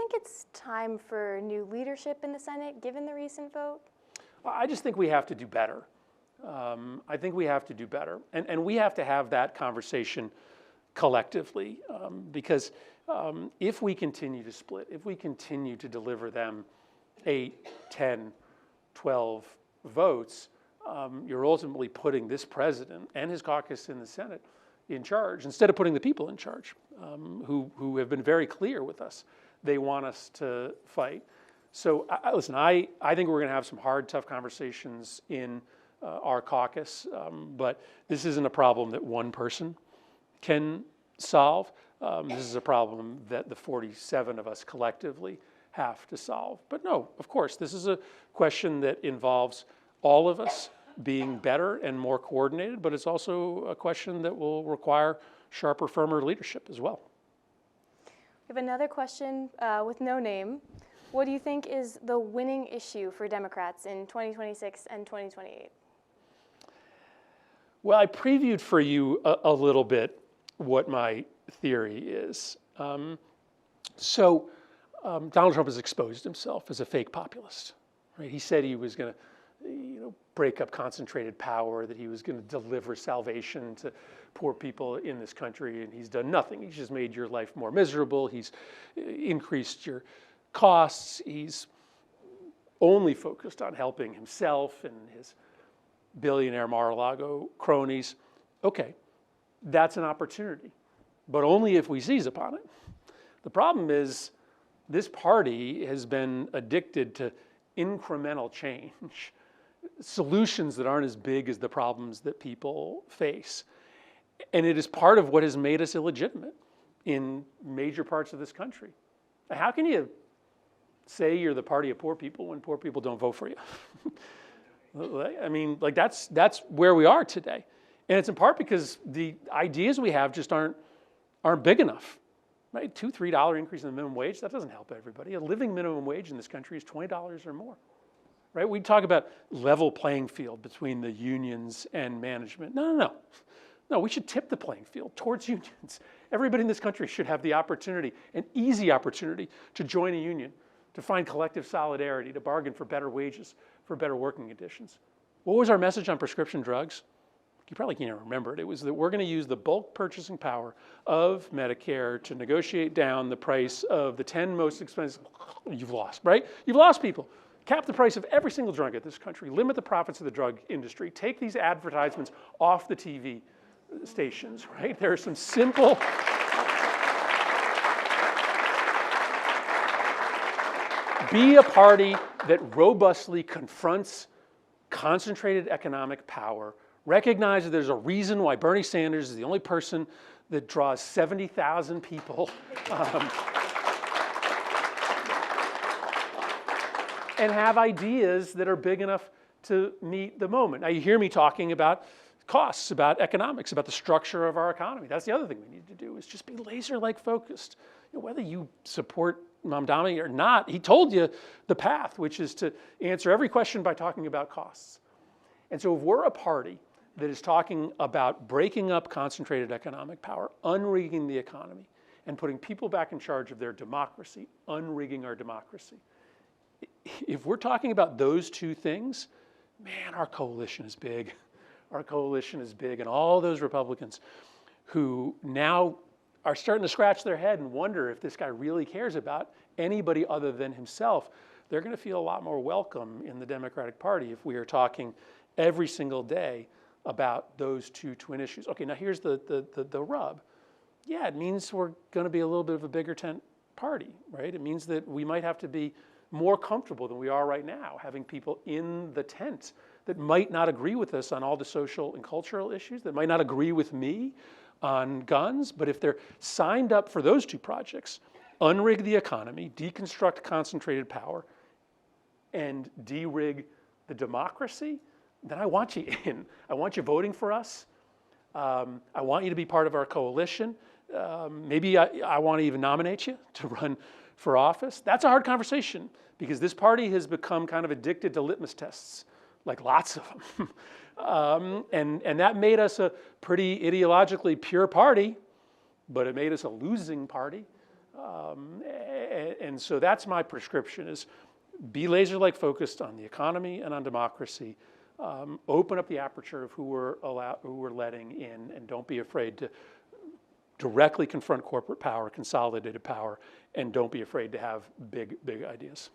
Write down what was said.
think it's time for new leadership in the Senate, given the recent vote? I just think we have to do better. I think we have to do better. And we have to have that conversation collectively, because if we continue to split, if we continue to deliver them 8, 10, 12 votes, you're ultimately putting this president and his caucus in the Senate in charge, instead of putting the people in charge, who have been very clear with us. They want us to fight. So listen, I think we're going to have some hard, tough conversations in our caucus, but this isn't a problem that one person can solve. This is a problem that the 47 of us collectively have to solve. But no, of course, this is a question that involves all of us being better and more coordinated, but it's also a question that will require sharper, firmer leadership as well. We have another question with no name. What do you think is the winning issue for Democrats in 2026 and 2028? Well, I previewed for you a little bit what my theory is. Donald Trump has exposed himself as a fake populist. Right? He said he was going to break up concentrated power, that he was going to deliver salvation to poor people in this country, and he's done nothing. He's just made your life more miserable. He's increased your costs. He's only focused on helping himself and his billionaire Mar-a-Lago cronies. Okay, that's an opportunity, but only if we seize upon it. The problem is this party has been addicted to incremental change, solutions that aren't as big as the problems that people face. And it is part of what has made us illegitimate in major parts of this country. How can you say you're the party of poor people when poor people don't vote for you? I mean, like that's where we are today. And it's in part because the ideas we have just aren't big enough. Right? $2, $3 increase in the minimum wage, that doesn't help everybody. A living minimum wage in this country is $20 or more. Right? We talk about level playing field between the unions and management. No, we should tip the playing field towards unions. Everybody in this country should have the opportunity, an easy opportunity, to join a union, to find collective solidarity, to bargain for better wages, for better working conditions. What was our message on prescription drugs? You probably can't even remember it. It was that we're going to use the bulk purchasing power of Medicare to negotiate down the price of the 10 most expensive. You've lost, right? You've lost people. Cap the price of every single drug in this country. Limit the profits of the drug industry. Take these advertisements off the TV stations, right? There are some simple. Be a party that robustly confronts concentrated economic power. Recognize that there's a reason why Bernie Sanders is the only person that draws 70,000 people. And have ideas that are big enough to meet the moment. Now you hear me talking about costs, about economics, about the structure of our economy. That's the other thing we need to do, is just be laser-like focused. Whether you support Mamdani or not, he told you the path, which is to answer every question by talking about costs. And so if we're a party that is talking about breaking up concentrated economic power, unrigging the economy, and putting people back in charge of their democracy, unrigging our democracy, if we're talking about those two things, man, our coalition is big. Our coalition is big, and all those Republicans who now are starting to scratch their head and wonder if this guy really cares about anybody other than himself, they're going to feel a lot more welcome in the Democratic Party if we are talking every single day about those two twin issues. Okay, now here's the rub. Yeah, it means we're going to be a little bit of a bigger tent party, right? It means that we might have to be more comfortable than we are right now, having people in the tent that might not agree with us on all the social and cultural issues, that might not agree with me on guns, but if they're signed up for those two projects, unrig the economy, deconstruct concentrated power, and de-rig the democracy, then I want you in. I want you voting for us. I want you to be part of our coalition. Maybe I want to even nominate you to run for office. That's a hard conversation because this party has become kind of addicted to litmus tests, like lots of them. And that made us a pretty ideologically pure party, but it made us a losing party And so that's my prescription: is be laser-like focused on the economy and on democracy. Open up the aperture of who we're letting in, and don't be afraid to directly confront corporate power, consolidated power, and don't be afraid to have big ideas.